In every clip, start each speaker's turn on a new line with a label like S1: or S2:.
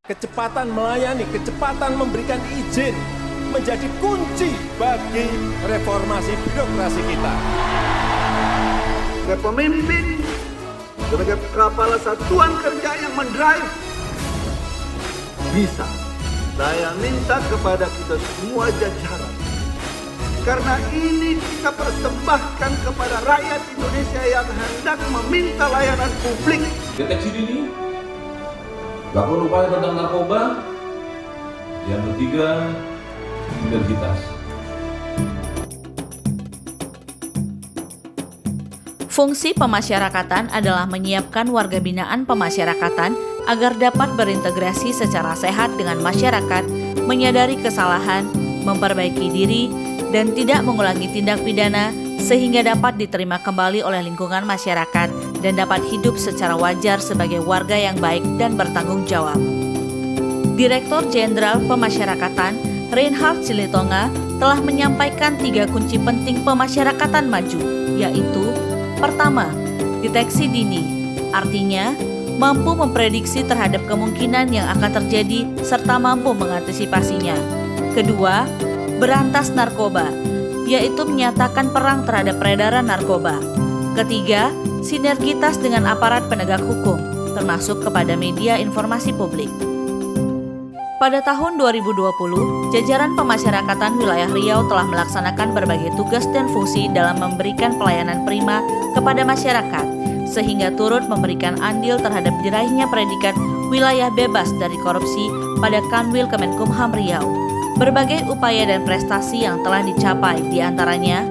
S1: Kecepatan melayani, kecepatan memberikan izin menjadi kunci bagi reformasi birokrasi kita.
S2: Sebagai pemimpin, sebagai kepala satuan kerja yang mendrive, bisa. Saya minta kepada kita semua jajaran. Karena ini kita persembahkan kepada rakyat Indonesia yang hendak meminta layanan publik.
S3: Deteksi dini, lakukan upaya tentang narkoba. Yang ketiga, sinergitas.
S4: Fungsi pemasyarakatan adalah menyiapkan warga binaan pemasyarakatan agar dapat berintegrasi secara sehat dengan masyarakat, menyadari kesalahan, memperbaiki diri, dan tidak mengulangi tindak pidana sehingga dapat diterima kembali oleh lingkungan masyarakat dan dapat hidup secara wajar sebagai warga yang baik dan bertanggung jawab. Direktur Jenderal Pemasyarakatan Reinhard Silitonga telah menyampaikan 3 kunci penting pemasyarakatan maju, yaitu: pertama, deteksi dini, artinya mampu memprediksi terhadap kemungkinan yang akan terjadi serta mampu mengantisipasinya. Kedua, berantas narkoba, yaitu menyatakan perang terhadap peredaran narkoba. Ketiga, sinergitas dengan aparat penegak hukum, termasuk kepada media informasi publik. Pada tahun 2020, jajaran pemasyarakatan wilayah Riau telah melaksanakan berbagai tugas dan fungsi dalam memberikan pelayanan prima kepada masyarakat, sehingga turut memberikan andil terhadap diraihnya predikat wilayah bebas dari korupsi pada Kanwil Kemenkumham Riau. Berbagai upaya dan prestasi yang telah dicapai diantaranya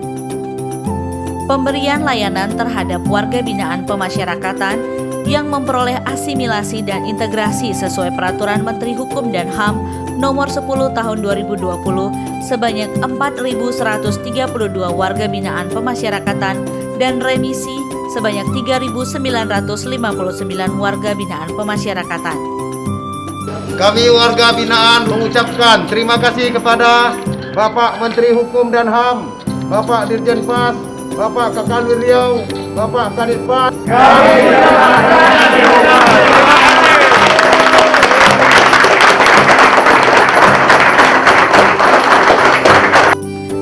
S4: pemberian layanan terhadap warga binaan pemasyarakatan yang memperoleh asimilasi dan integrasi sesuai Peraturan Menteri Hukum dan HAM Nomor 10 Tahun 2020 sebanyak 4.132 warga binaan pemasyarakatan dan remisi sebanyak 3.959 warga binaan pemasyarakatan.
S5: Kami warga binaan mengucapkan terima kasih kepada Bapak Menteri Hukum dan HAM, Bapak Dirjen Pas, Bapak Kakanwil Riau, Bapak Kadit Pas.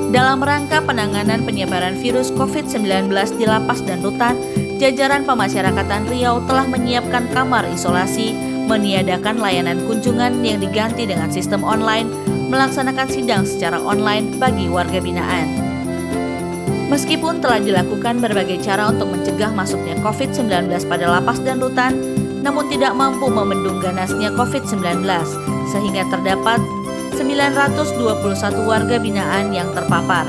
S4: Dalam rangka penanganan penyebaran virus COVID-19 di lapas dan rutan, jajaran pemasyarakatan Riau telah menyiapkan kamar isolasi, meniadakan layanan kunjungan yang diganti dengan sistem online, melaksanakan sidang secara online bagi warga binaan. Meskipun telah dilakukan berbagai cara untuk mencegah masuknya COVID-19 pada lapas dan rutan, namun tidak mampu membendung ganasnya COVID-19, sehingga terdapat 921 warga binaan yang terpapar.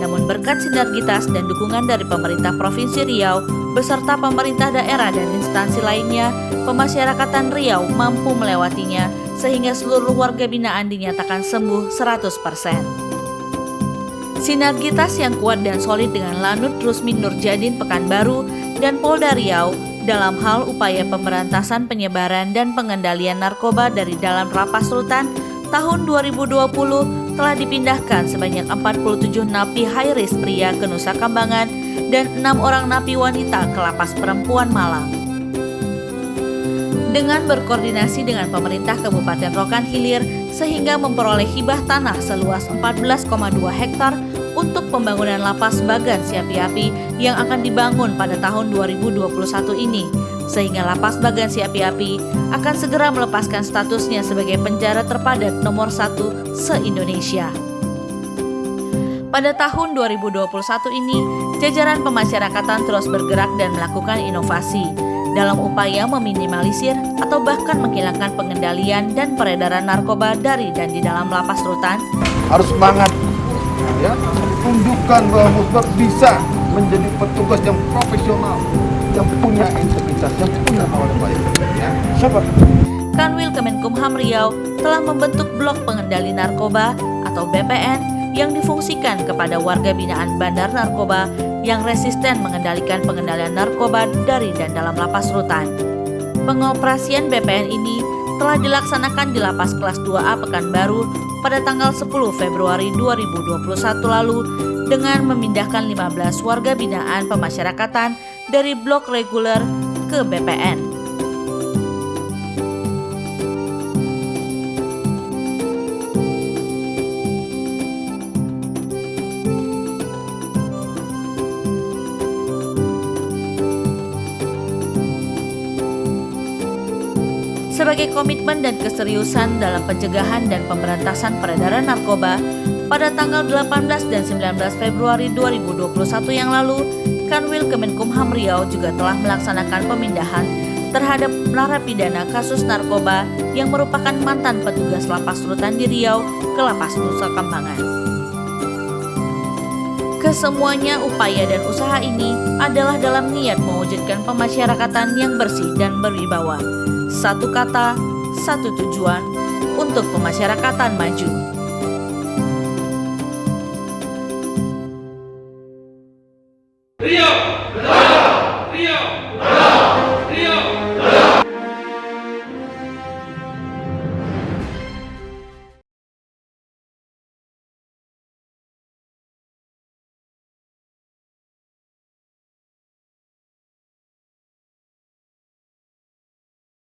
S4: Namun berkat sinergitas dan dukungan dari pemerintah Provinsi Riau beserta pemerintah daerah dan instansi lainnya, pemasyarakatan Riau mampu melewatinya sehingga seluruh warga binaan dinyatakan sembuh 100%. Sinergitas yang kuat dan solid dengan Lanut Rusmin Nurjadin Pekanbaru dan Polda Riau dalam hal upaya pemberantasan penyebaran dan pengendalian narkoba dari dalam lapas rutan tahun 2020 telah dipindahkan sebanyak 47 napi high risk pria ke Nusa Kambangan dan 6 orang napi wanita ke lapas perempuan Malang. Dengan berkoordinasi dengan pemerintah Kabupaten Rokan Hilir sehingga memperoleh hibah tanah seluas 14,2 hektar untuk pembangunan lapas Bagan Siapi-Api yang akan dibangun pada tahun 2021 ini, sehingga lapas Bagan Siapi-Api akan segera melepaskan statusnya sebagai penjara terpadat nomor 1 se-Indonesia. Pada tahun 2021 ini, jajaran pemasyarakatan terus bergerak dan melakukan inovasi dalam upaya meminimalisir atau bahkan menghilangkan pengendalian dan peredaran narkoba dari dan di dalam lapas rutan.
S5: Harus semangat, ya, tunjukkan bahwa Musbat bisa menjadi petugas yang profesional, yang punya integritas, yang punya hal yang baik. Ya. Siapa?
S4: Kanwil Kemenkumham Riau telah membentuk Blok Pengendali Narkoba atau BPN yang difungsikan kepada warga binaan bandar narkoba yang resisten mengendalikan pengendalian narkoba dari dan dalam lapas rutan. Pengoperasian BPN ini telah dilaksanakan di Lapas Kelas 2A Pekanbaru pada tanggal 10 Februari 2021 lalu dengan memindahkan 15 warga binaan pemasyarakatan dari blok reguler ke BPN. Sebagai komitmen dan keseriusan dalam pencegahan dan pemberantasan peredaran narkoba, pada tanggal 18 dan 19 Februari 2021 yang lalu, Kanwil Kemenkumham Riau juga telah melaksanakan pemindahan terhadap narapidana kasus narkoba yang merupakan mantan petugas Lapas Rutan di Riau ke Lapas Nusa Kambangan. Kesemuanya upaya dan usaha ini adalah dalam niat mewujudkan pemasyarakatan yang bersih dan berwibawa. Satu kata, satu tujuan, untuk pemasyarakatan maju.